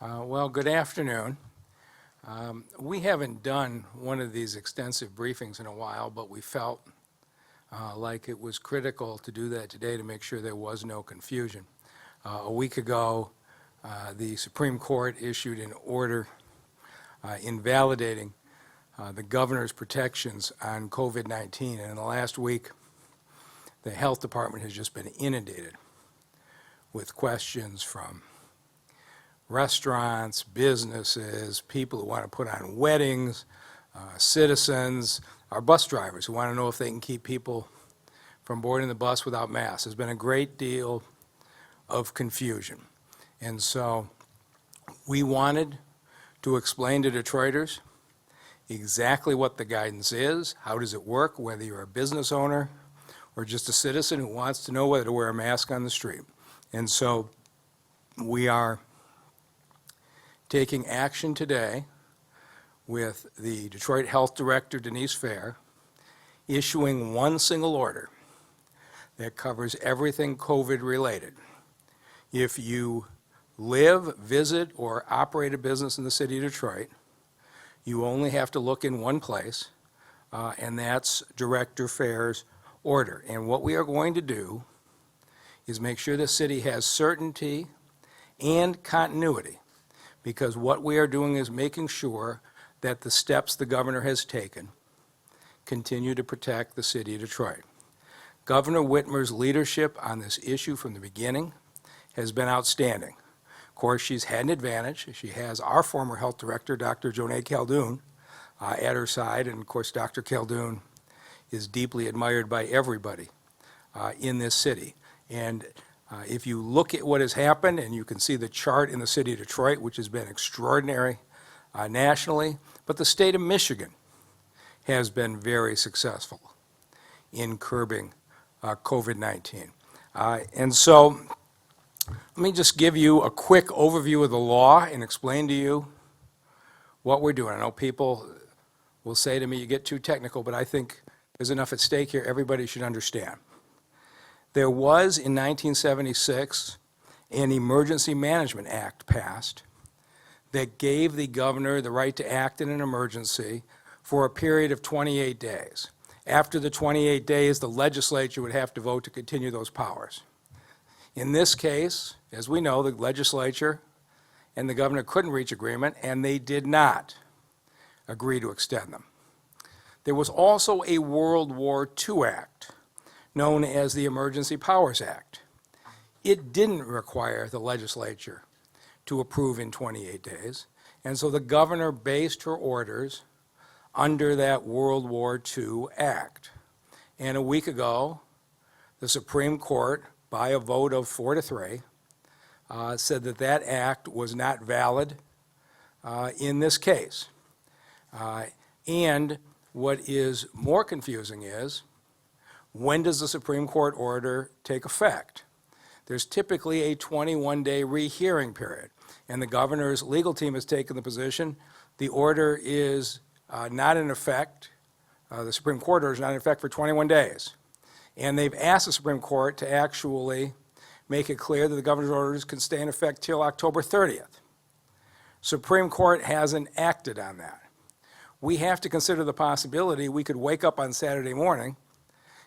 Well, good afternoon. We haven't done one of these extensive briefings in a while, but we felt like it was critical to do that today to make sure there was no confusion. A week ago, the Supreme Court issued an order invalidating the governor's protections on COVID-19, and in the last week, the health department has just been inundated with questions from restaurants, businesses, people who want to put on weddings, citizens, our bus drivers who want to know if they can keep people from boarding the bus without masks. There's been a great deal of confusion. And so we wanted to explain to Detroiters exactly what the guidance is, how does it work, whether you're a business owner or just a citizen who wants to know whether to wear a mask on the street. And so we are taking action today with the Detroit Health Director, Denise Fair, issuing one single order that covers everything COVID-related. If you live, visit, or operate a business in the city of Detroit, you only have to look in one place, and that's Director Fair's order. And what we are going to do is make sure the city has certainty and continuity, because what we are doing is making sure that the steps the governor has taken continue to protect the city of Detroit. Governor Whitmer's leadership on this issue from the beginning has been outstanding. Of course, she's had an advantage. She has our former health director, Dr. Jonae Caldoun, at her side, and of course, Dr. Caldoun is deeply admired by everybody in this city. And if you look at what has happened, and you can see the chart in the city of Detroit, which has been extraordinary nationally, but the state of Michigan has been very successful in curbing COVID-19. And so let me just give you a quick overview of the law and explain to you what we're doing. I know people will say to me, you get too technical, but I think there's enough at stake here everybody should understand. There was, in 1976, an Emergency Management Act passed that gave the governor the right to act in an emergency for a period of 28 days. After the 28 days, the legislature would have to vote to continue those powers. In this case, as we know, the legislature and the governor couldn't reach agreement, and they did not agree to extend them. There was also a World War II Act, known as the Emergency Powers Act. It didn't require the legislature to approve in 28 days, and so the governor based her orders under that World War II Act. And a week ago, the Supreme Court, by a vote of 4-3, said that that act was not valid in this case. And what is more confusing is, when does the Supreme Court order take effect? There's typically a 21-day rehearing period, and the governor's legal team has taken the position the order is not in effect, the Supreme Court order is not in effect for 21 days. And they've asked the Supreme Court to actually make it clear that the governor's orders can stay in effect till October 30th. Supreme Court hasn't acted on that. We have to consider the possibility we could wake up on Saturday morning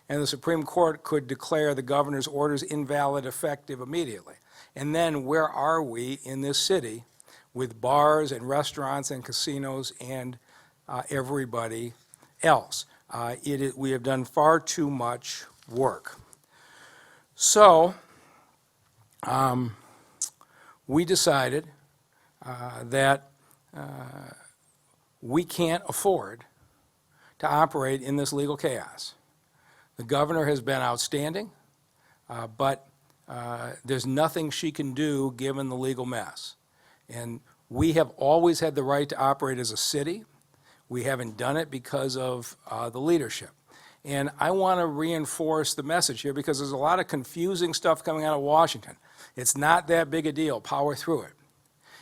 and the Supreme Court could declare the governor's orders invalid effective immediately. And then where are we in this city with bars and restaurants and casinos and everybody else? We have done far too much work. So we decided that we can't afford to operate in this legal chaos. The governor has been outstanding, but there's nothing she can do given the legal mess. And we have always had the right to operate as a city. We haven't done it because of the leadership. And I want to reinforce the message here because there's a lot of confusing stuff coming out of Washington. It's not that big a deal. Power through it.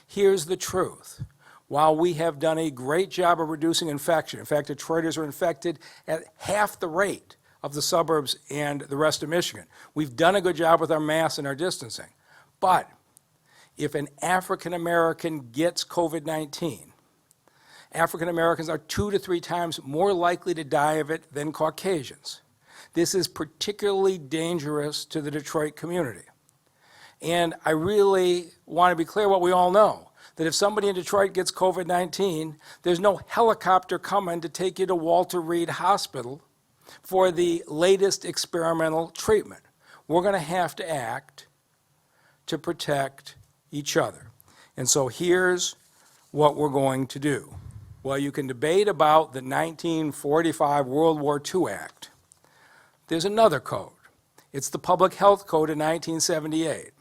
Here's the truth. While we have done a great job of reducing infection, in fact, Detroiters are infected at half the rate of the suburbs and the rest of Michigan. We've done a good job with our masks and our distancing. But if an African American gets COVID-19, African Americans are 2 to 3 times more likely to die of it than Caucasians. This is particularly dangerous to the Detroit community. And I really want to be clear what we all know, that if somebody in Detroit gets COVID-19, there's no helicopter coming to take you to Walter Reed Hospital for the latest experimental treatment. We're going to have to act to protect each other. And so here's what we're going to do. Well, you can debate about the 1945 World War II Act. There's another code. It's the Public Health Code of 1978.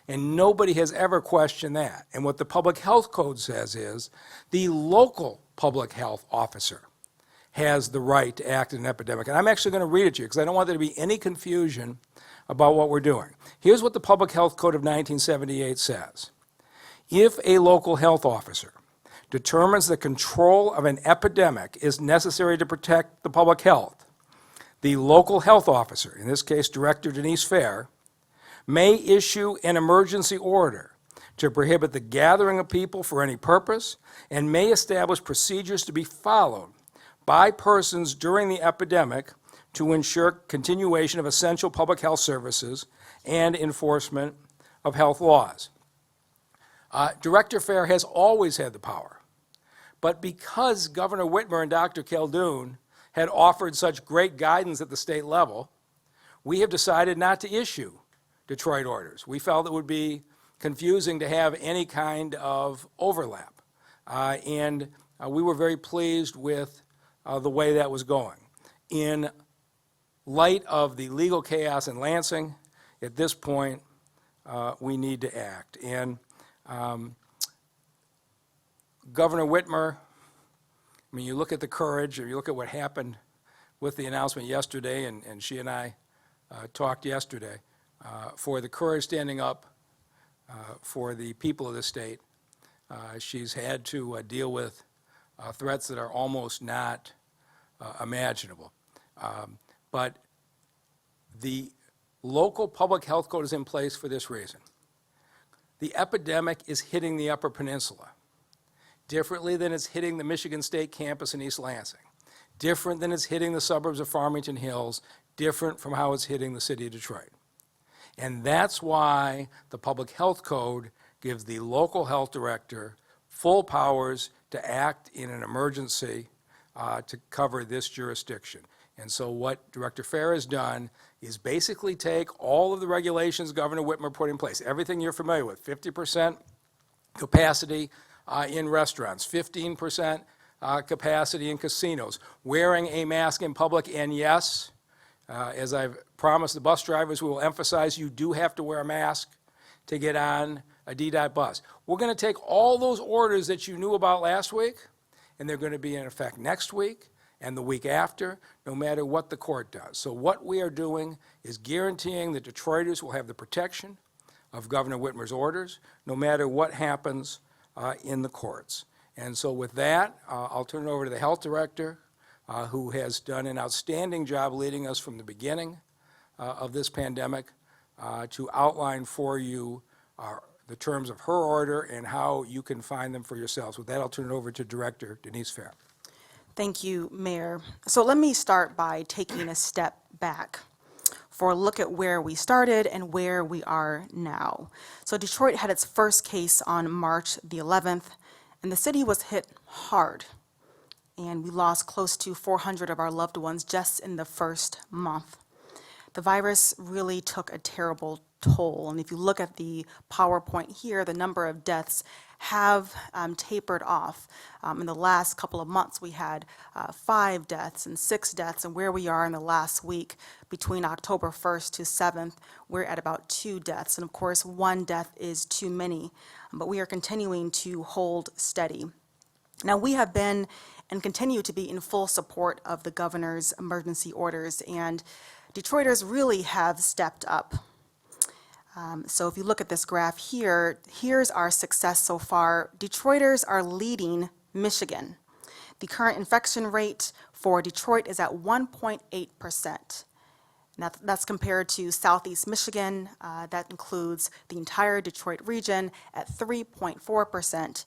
And nobody has ever questioned that. And what the Public Health Code says is the local public health officer has the right to act in an epidemic. And I'm actually going to read it to you because I don't want there to be any confusion about what we're doing. Here's what the Public Health Code of 1978 says. If a local health officer determines the control of an epidemic is necessary to protect the public health, the local health officer, in this case Director Denise Fair, may issue an emergency order to prohibit the gathering of people for any purpose and may establish procedures to be followed by persons during the epidemic to ensure continuation of essential public health services and enforcement of health laws. Director Fair has always had the power, but because Governor Whitmer and Dr. Khaldun had offered such great guidance at the state level, we have decided not to issue Detroit orders. We felt it would be confusing to have any kind of overlap, and we were very pleased with the way that was going. In light of the legal chaos in Lansing, at this point, we need to act. And Governor Whitmer, I mean, you look at the courage, or you look at what happened with the announcement yesterday, and she and I talked yesterday, for the courage standing up for the people of the state. She's had to deal with threats that are almost not imaginable. But the local public health code is in place for this reason. The epidemic is hitting the Upper Peninsula differently than it's hitting the Michigan State campus in East Lansing, different than it's hitting the suburbs of Farmington Hills, different from how it's hitting the city of Detroit. And that's why the Public Health Code gives the local health director full powers to act in an emergency to cover this jurisdiction. And so what Director Fair has done is basically take all of the regulations Governor Whitmer put in place, everything you're familiar with, 50% capacity in restaurants, 15% capacity in casinos, wearing a mask in public, and yes, as I've promised the bus drivers, we will emphasize you do have to wear a mask to get on a DDOT bus. We're going to take all those orders that you knew about last week, and they're going to be in effect next week and the week after, no matter what the court does. So what we are doing is guaranteeing that Detroiters will have the protection of Governor Whitmer's orders, no matter what happens in the courts. And so with that, I'll turn it over to the health director, who has done an outstanding job leading us from the beginning of this pandemic to outline for you the terms of her order and how you can find them for yourselves. With that, I'll turn it over to Director Denise Fair. Thank you, Mayor. So let me start by taking a step back for a look at where we started and where we are now. So Detroit had its first case on March the 11th, and the city was hit hard. And we lost close to 400 of our loved ones just in the first month. The virus really took a terrible toll. And if you look at the PowerPoint here, the number of deaths have tapered off. In the last couple of months, we had 5 deaths and 6 deaths, and where we are in the last week, between October 1st to 7th, we're at about 2 deaths. And of course, 1 death is too many, but we are continuing to hold steady. Now, we have been and continue to be in full support of the governor's emergency orders, and Detroiters really have stepped up. So if you look at this graph here, here's our success so far. Detroiters are leading Michigan. The current infection rate for Detroit is at 1.8%. That's compared to Southeast Michigan, that includes the entire Detroit region at 3.4%.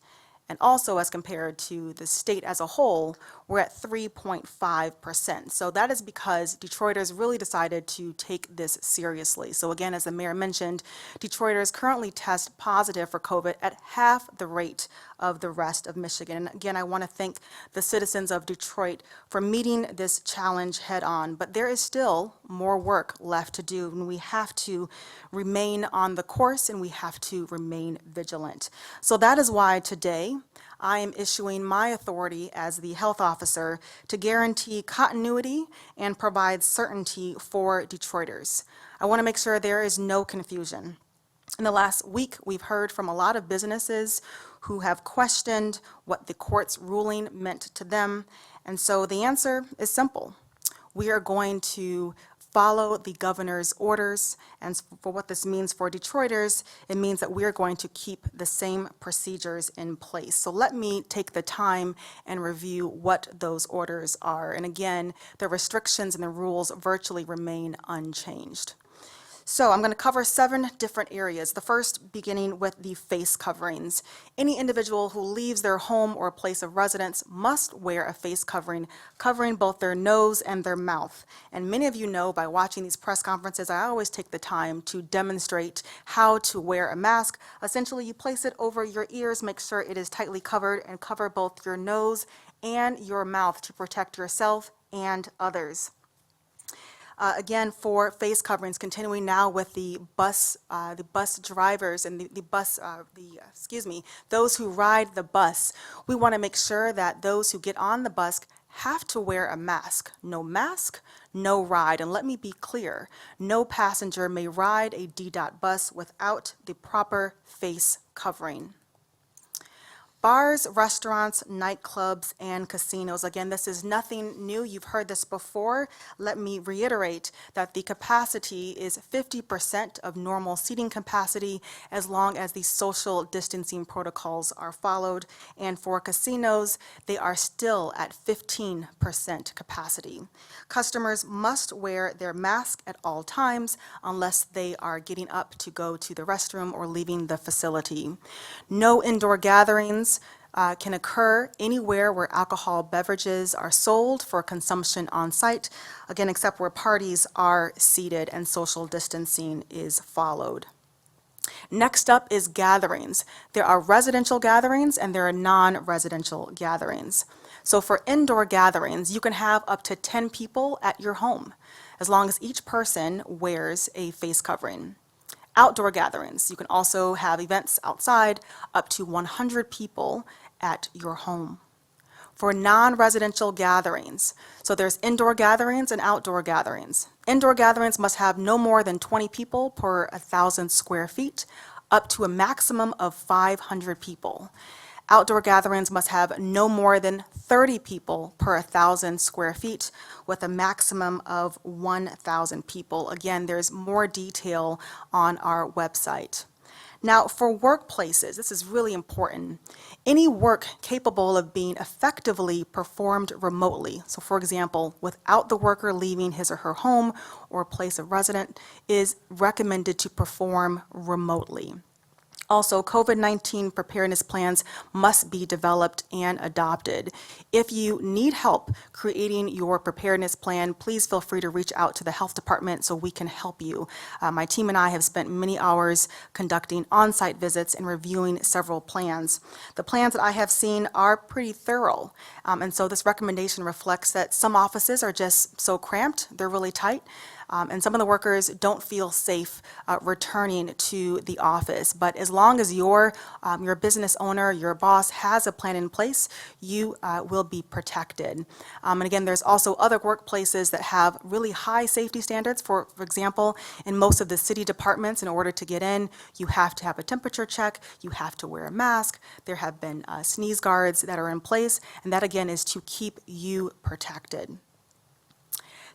And also as compared to the state as a whole, we're at 3.5%. So that is because Detroiters really decided to take this seriously. So again, as the mayor mentioned, Detroiters currently test positive for COVID at half the rate of the rest of Michigan. And again, I want to thank the citizens of Detroit for meeting this challenge head on. But there is still more work left to do, and we have to remain on the course and we have to remain vigilant. So that is why today I am issuing my authority as the health officer to guarantee continuity and provide certainty for Detroiters. I want to make sure there is no confusion. In the last week, we've heard from a lot of businesses who have questioned what the court's ruling meant to them. And so the answer is simple. We are going to follow the governor's orders, and for what this means for Detroiters, it means that we're going to keep the same procedures in place. So let me take the time and review what those orders are. And again, the restrictions and the rules virtually remain unchanged. So I'm going to cover 7 different areas. The first beginning with the face coverings. Any individual who leaves their home or place of residence must wear a face covering, covering both their nose and their mouth. And many of you know by watching these press conferences, I always take the time to demonstrate how to wear a mask. Essentially, you place it over your ears, make sure it is tightly covered, and cover both your nose and your mouth to protect yourself and others. Again, for face coverings, continuing now with the bus drivers and those who ride the bus, we want to make sure that those who get on the bus have to wear a mask. No mask, no ride. And let me be clear, no passenger may ride a DDOT bus without the proper face covering. Bars, restaurants, nightclubs, and casinos. Again, this is nothing new. You've heard this before. Let me reiterate that the capacity is 50% of normal seating capacity as long as the social distancing protocols are followed. And for casinos, they are still at 15% capacity. Customers must wear their mask at all times unless they are getting up to go to the restroom or leaving the facility. No indoor gatherings can occur anywhere where alcohol beverages are sold for consumption on site, again, except where parties are seated and social distancing is followed. Next up is gatherings. There are residential gatherings and there are non-residential gatherings. So for indoor gatherings, you can have up to 10 people at your home, as long as each person wears a face covering. Outdoor gatherings, you can also have events outside up to 100 people at your home. For non-residential gatherings, so there's indoor gatherings and outdoor gatherings. Indoor gatherings must have no more than 20 people per 1,000 square feet, up to a maximum of 500 people. Outdoor gatherings must have no more than 30 people per 1,000 square feet with a maximum of 1,000 people. Again, there's more detail on our website. Now, for workplaces, this is really important. Any work capable of being effectively performed remotely, so for example, without the worker leaving his or her home or place of residence, is recommended to perform remotely. Also, COVID-19 preparedness plans must be developed and adopted. If you need help creating your preparedness plan, please feel free to reach out to the health department so we can help you. My team and I have spent many hours conducting on-site visits and reviewing several plans. The plans that I have seen are pretty thorough, and so this recommendation reflects that some offices are just so cramped, they're really tight, and some of the workers don't feel safe returning to the office. But as long as your business owner, your boss has a plan in place, you will be protected. And again, there's also other workplaces that have really high safety standards. For example, in most of the city departments, in order to get in, you have to have a temperature check, you have to wear a mask, there have been sneeze guards that are in place, and that again is to keep you protected.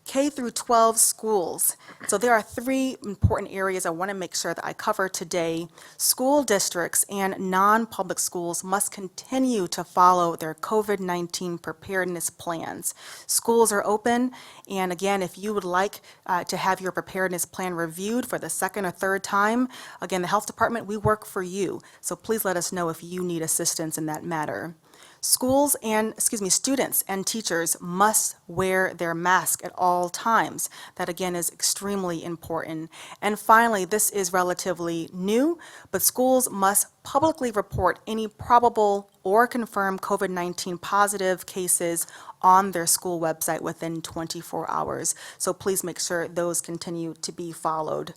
K through 12 schools. So there are three important areas I want to make sure that I cover today. School districts and non-public schools must continue to follow their COVID-19 preparedness plans. Schools are open, and again, if you would like to have your preparedness plan reviewed for the second or third time, again, the health department, we work for you. So please let us know if you need assistance in that matter. Schools and, students and teachers must wear their mask at all times. That again is extremely important. And finally, this is relatively new, but schools must publicly report any probable or confirmed COVID-19 positive cases on their school website within 24 hours. So please make sure those continue to be followed.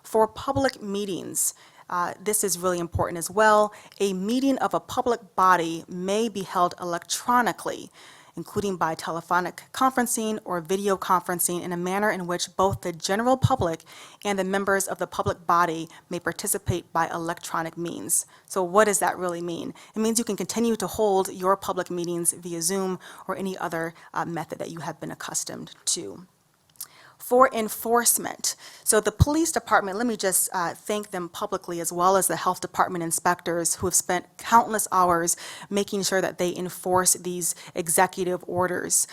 For public meetings, this is really important as well. A meeting of a public body may be held electronically, including by telephonic conferencing or video conferencing, in a manner in which both the general public and the members of the public body may participate by electronic means. So what does that really mean? It means you can continue to hold your public meetings via Zoom or any other method that you have been accustomed to. For enforcement, so the police department, let me just thank them publicly, as well as the health department inspectors who have spent countless hours making sure that they enforce these executive orders.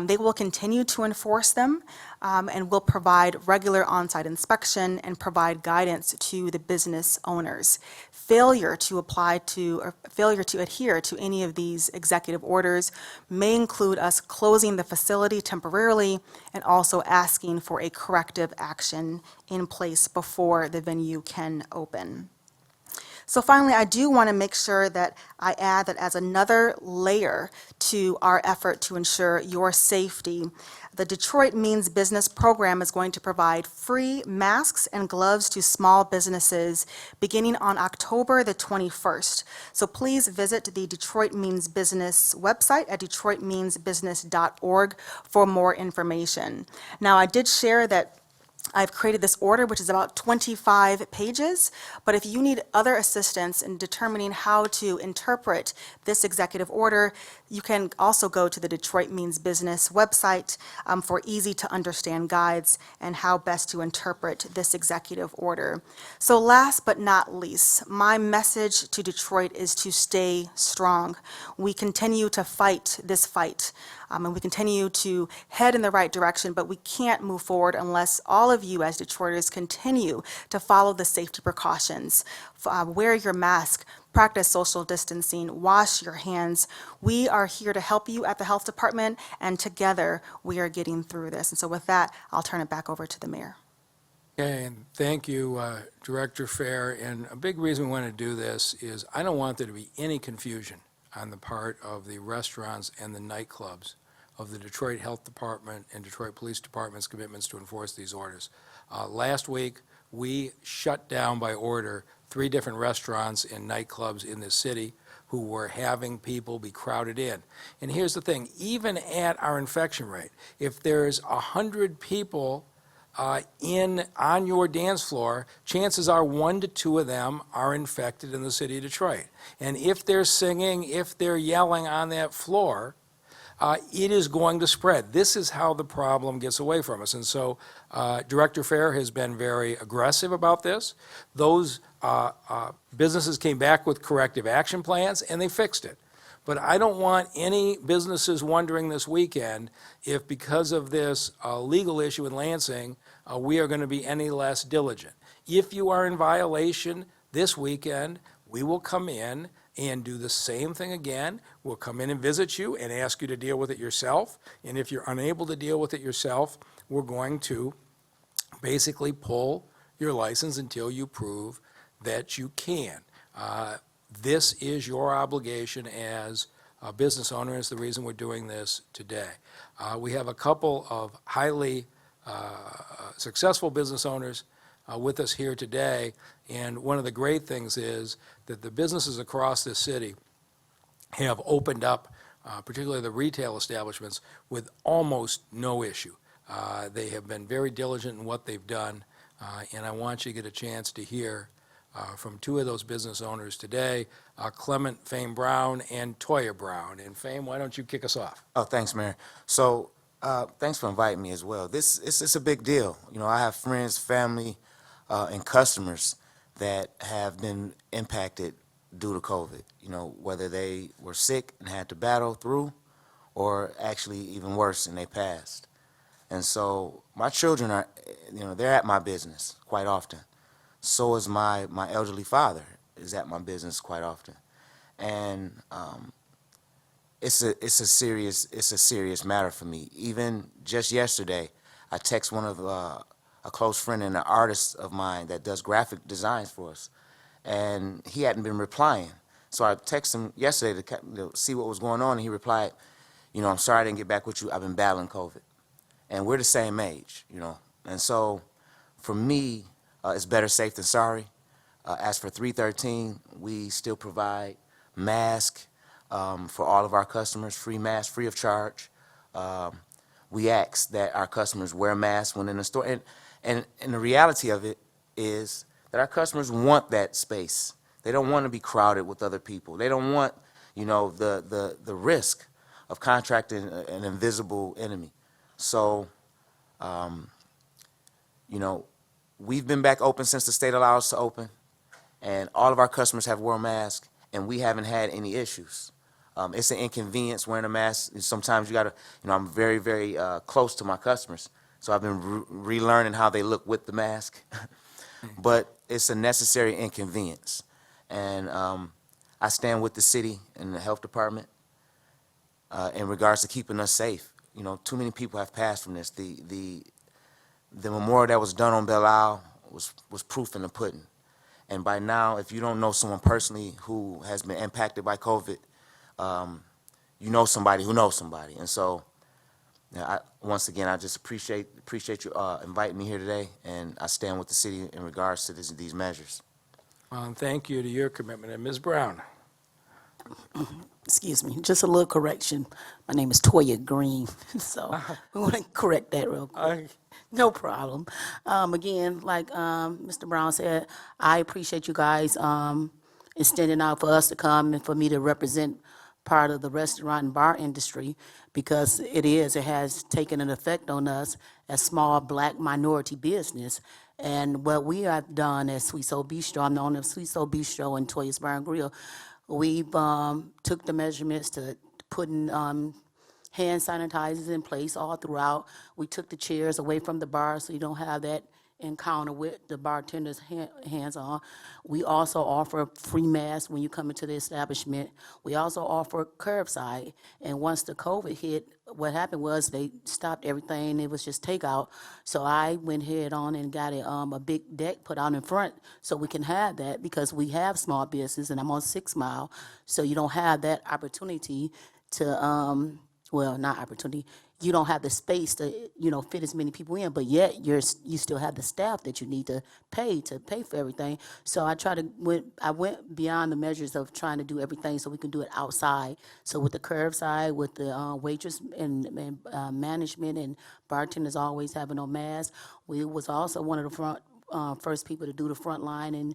They will continue to enforce them and will provide regular on-site inspection and provide guidance to the business owners. Failure to adhere to any of these executive orders may include us closing the facility temporarily and also asking for a corrective action in place before the venue can open. So finally, I do want to make sure that I add that as another layer to our effort to ensure your safety, the Detroit Means Business program is going to provide free masks and gloves to small businesses beginning on October the 21st. So please visit the Detroit Means Business website at detroitmeansbusiness.org for more information. Now, I did share that I've created this order, which is about 25 pages, but if you need other assistance in determining how to interpret this executive order, you can also go to the Detroit Means Business website for easy-to-understand guides and how best to interpret this executive order. So last but not least, my message to Detroit is to stay strong. We continue to fight this fight, and we continue to head in the right direction, but we can't move forward unless all of you as Detroiters continue to follow the safety precautions. Wear your mask, practice social distancing, wash your hands. We are here to help you at the health department, and together we are getting through this. And so with that, I'll turn it back over to the mayor. Okay, and thank you, Director Fair. And a big reason we want to do this is I don't want there to be any confusion on the part of the restaurants and the nightclubs of the Detroit Health Department and Detroit Police Department's commitments to enforce these orders. Last week, we shut down by order 3 different restaurants and nightclubs in this city who were having people be crowded in. And here's the thing, even at our infection rate, if there's 100 people on your dance floor, chances are 1 to 2 of them are infected in the city of Detroit. And if they're singing, if they're yelling on that floor, it is going to spread. This is how the problem gets away from us. And so Director Fair has been very aggressive about this. Those businesses came back with corrective action plans, and they fixed it. But I don't want any businesses wondering this weekend if, because of this legal issue in Lansing, we are going to be any less diligent. If you are in violation this weekend, we will come in and do the same thing again. We'll come in and visit you and ask you to deal with it yourself. And if you're unable to deal with it yourself, we're going to basically pull your license until you prove that you can. This is your obligation as a business owner. It's the reason we're doing this today. We have a couple of highly successful business owners with us here today, and one of the great things is that the businesses across this city have opened up, particularly the retail establishments, with almost no issue. They have been very diligent in what they've done, and I want you to get a chance to hear from 2 of those business owners today, Clement Fame Brown and Toya Brown. And Fame, why don't you kick us off? Oh, thanks, Mayor. So Thanks for inviting me as well. It's a big deal. You know, I have friends, family, and customers that have been impacted due to COVID. You know, whether they were sick and had to battle through, or actually even worse, and they passed. And so my children are, you know, they're at my business quite often. So is my elderly father is at my business quite often, and it's a serious matter for me. Even just yesterday, I text one of a close friend and an artist of mine that does graphic designs for us, and he hadn't been replying. So I texted him yesterday to see what was going on, and he replied, you know, I'm sorry I didn't get back with you. I've been battling COVID, and we're the same age, you know, and so for me, it's better safe than sorry. As for 313, we still provide masks for all of our customers, free masks, free of charge. We ask that our customers wear masks when in the store. And the reality of it is that our customers want that space. They don't want to be crowded with other people. They don't want, you know, the risk of contracting an invisible enemy. So, you know, we've been back open since the state allowed us to open, and all of our customers have worn masks, and we haven't had any issues. It's an inconvenience wearing a mask. Sometimes you gotta, you know, I'm very, very close to my customers, so I've been relearning how they look with the mask. But it's a necessary inconvenience, and I stand with the city and the health department in regards to keeping us safe. You know, too many people have passed from this. The memorial that was done on Belle Isle was proof in the pudding. And by now, if you don't know someone personally who has been impacted by COVID, you know somebody who knows somebody. And so, you know, once again, I just appreciate you inviting me here today, and I stand with the city in regards to these measures. Thank you to your commitment. And Ms. Brown? Excuse me, just a little correction. My name is Toya Green, so we want to correct that real quick. No problem. Again, like Mr. Brown said, I appreciate you guys extending out for us to come and for me to represent part of the restaurant and bar industry, because it has taken an effect on us as small black minority business. And what we have done at Sweet Soul Bistro, I'm the owner of Sweet Soul Bistro and Toya's Bar and Grill, we've took the measurements to putting hand sanitizers in place all throughout. We took the chairs away from the bar so you don't have that encounter with the bartender's hands on. We also offer free masks when you come into the establishment. We also offer curbside. And once the COVID hit, what happened was they stopped everything. It was just takeout. So I went head on and got a big deck put out in front so we can have that, because we have small business and I'm on 6 Mile. So you don't have that opportunity to, well, not opportunity. You don't have the space to, you know, fit as many people in, but yet you still have the staff that you need to pay for everything. So I went beyond the measures of trying to do everything so we can do it outside. So with the curbside, with the waitress and management and bartenders always having on masks, we was also one of the first people to do the front line, and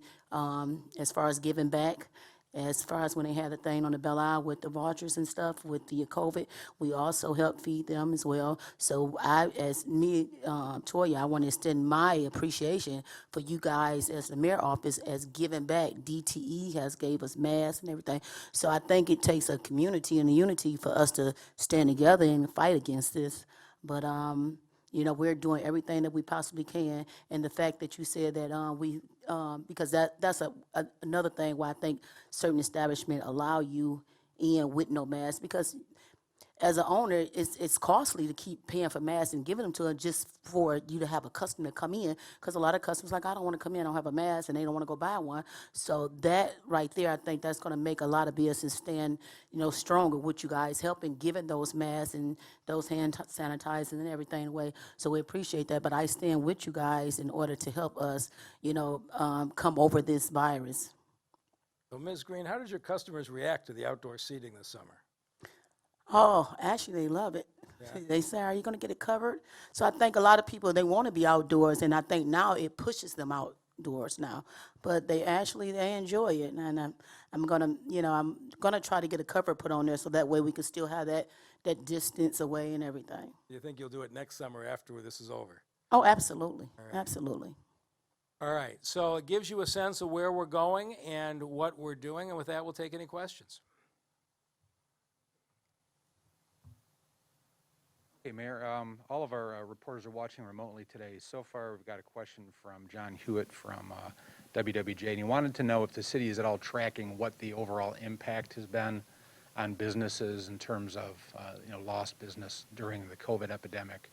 as far as giving back. As far as when they had the thing on the Belle Isle with the vultures and stuff with the COVID, we also help feed them as well. So Toya, I want to extend my appreciation for you guys as the mayor office as giving back. DTE has gave us masks and everything. So I think it takes a community and a unity for us to stand together and fight against this. But you know, we're doing everything that we possibly can. And the fact that you said that because that's another thing why I think certain establishments allow you in with no mask, because as an owner, it's costly to keep paying for masks and giving them to them just for you to have a customer come in, because a lot of customers like, I don't want to come in, I don't have a mask, and they don't want to go buy one. So that right there, I think that's going to make a lot of business stand, you know, stronger with you guys helping giving those masks and those hand sanitizers and everything away. So we appreciate that, but I stand with you guys in order to help us, you know, come over this virus. So, Ms. Green, how did your customers react to the outdoor seating this summer? Oh, actually, they love it. Yeah. They say, are you going to get it covered? So I think a lot of people, they want to be outdoors, and I think now it pushes them outdoors now. But they enjoy it, and I'm going to, you know, I'm going to try to get a cover put on there so that way we can still have that that distance away and everything. You think you'll do it next summer after this is over? Oh, absolutely, absolutely. All right, so it gives you a sense of where we're going and what we're doing, and with that, we'll take any questions. Hey, Mayor, all of our reporters are watching remotely today. So far, we've got a question from John Hewitt from WWJ, and he wanted to know if the city is at all tracking what the overall impact has been on businesses in terms of, lost business during the COVID epidemic.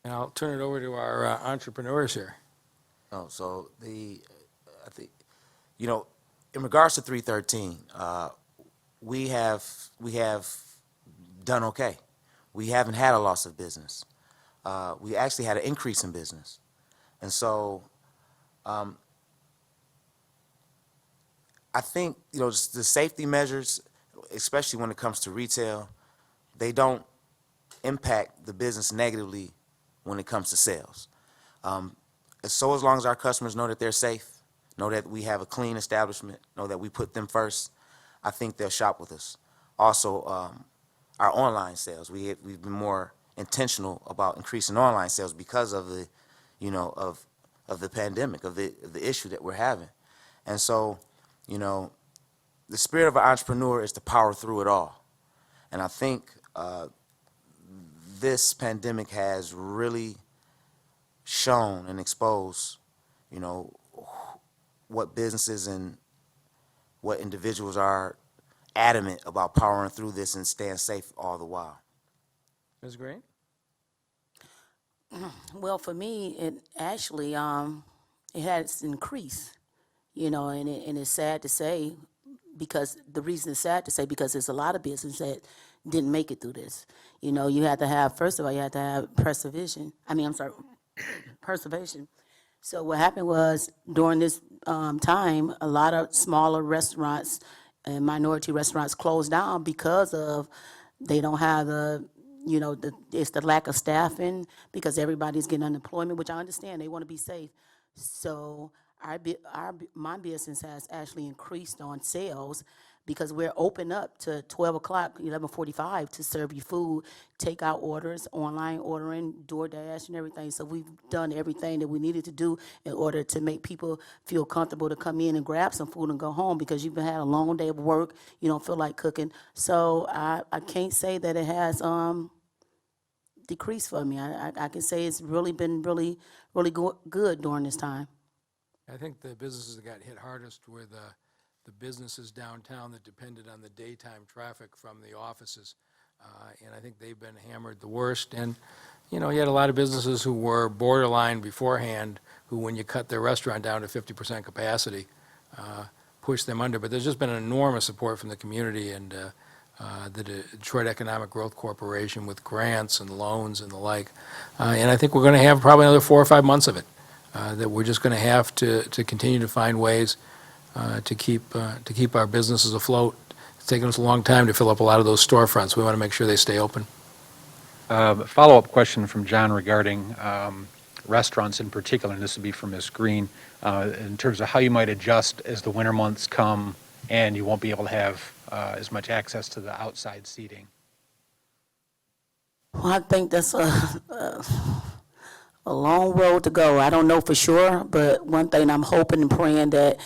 And I'll turn it over to our entrepreneurs here. No, so I think, in regards to 313, we have done okay. We haven't had a loss of business. We actually had an increase in business. And so I think, just the safety measures, especially when it comes to retail, they don't impact the business negatively when it comes to sales. So as long as our customers know that they're safe, know that we have a clean establishment, know that we put them first, I think they'll shop with us. Also, our online sales, we've been more intentional about increasing online sales because of the, of the pandemic, of the issue that we're having. And so, the spirit of an entrepreneur is to power through it all. And I think this pandemic has really shown and exposed, what businesses and what individuals are adamant about powering through this and staying safe all the while. Ms. Green? Well, for me, it actually it has increased, and it's sad to say, because the reason it's sad to say, because there's a lot of business that didn't make it through this. You have to have, first of all, you have to have preservation. Preservation. So what happened was, during this time, a lot of smaller restaurants and minority restaurants closed down because of they don't have it's the lack of staffing, because everybody's getting unemployment, which I understand. They want to be safe. So my business has actually increased on sales, because we're open up to 12 o'clock, 11:45 to serve you food, takeout orders, online ordering, DoorDash and everything. So we've done everything that we needed to do in order to make people feel comfortable to come in and grab some food and go home, because you've had a long day of work, you don't feel like cooking. So I can't say that it has decreased for me. I can say it's really been really good during this time. I think the businesses that got hit hardest were the businesses downtown that depended on the daytime traffic from the offices. And I think they've been hammered the worst. And, you had a lot of businesses who were borderline beforehand, who, when you cut their restaurant down to 50% capacity, pushed them under. But there's just been an enormous support from the community and the Detroit Economic Growth Corporation with grants and loans and the like. And I think we're going to have probably another 4 or 5 months of it, that we're just going to have to continue to find ways to keep our businesses afloat. It's taken us a long time to fill up a lot of those storefronts. We want to make sure they stay open. Follow-up question from John regarding restaurants in particular, and this would be from Ms. Green, in terms of how you might adjust as the winter months come and you won't be able to have as much access to the outside seating. Well, I think that's a long road to go. I don't know for sure, but one thing I'm hoping and praying that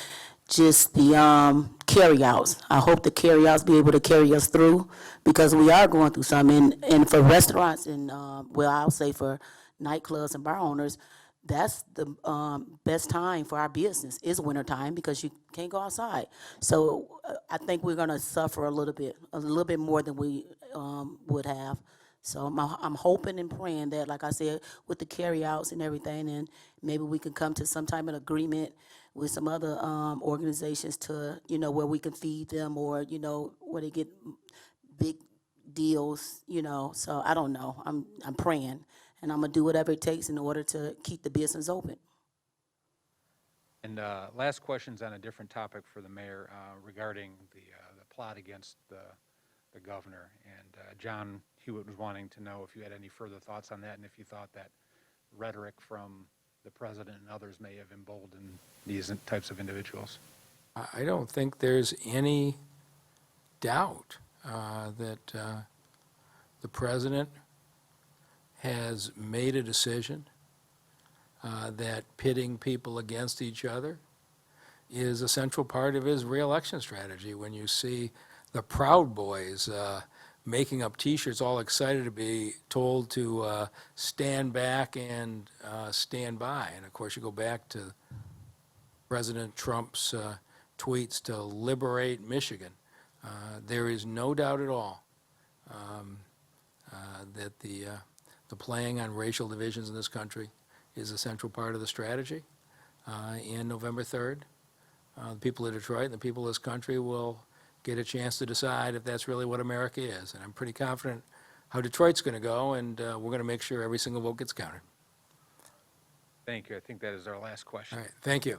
just the carryouts. I hope the carryouts be able to carry us through, because we are going through something. And for restaurants and, I'll say for nightclubs and bar owners, that's the best time for our business is wintertime, because you can't go outside. So I think we're going to suffer a little bit more than we would have. So I'm hoping and praying that, like I said, with the carryouts and everything, and maybe we can come to some type of agreement with some other organizations to, where we can feed them, or, where they get big deals, So I don't know. I'm praying, and I'm going to do whatever it takes in order to keep the business open. And last question's on a different topic for the mayor regarding the plot against the governor. And John Hewitt was wanting to know if you had any further thoughts on that, and if you thought that rhetoric from the president and others may have emboldened these types of individuals. I don't think there's any doubt that the president has made a decision that pitting people against each other is a central part of his reelection strategy. When you see the Proud Boys making up T-shirts, all excited to be told to stand back and stand by. And of course, you go back to President Trump's tweets to liberate Michigan. There is no doubt at all that the playing on racial divisions in this country is a central part of the strategy. And November 3rd, the people of Detroit and the people of this country will get a chance to decide if that's really what America is. And I'm pretty confident how Detroit's going to go, and we're going to make sure every single vote gets counted. Thank you. I think that is our last question. All right, thank you.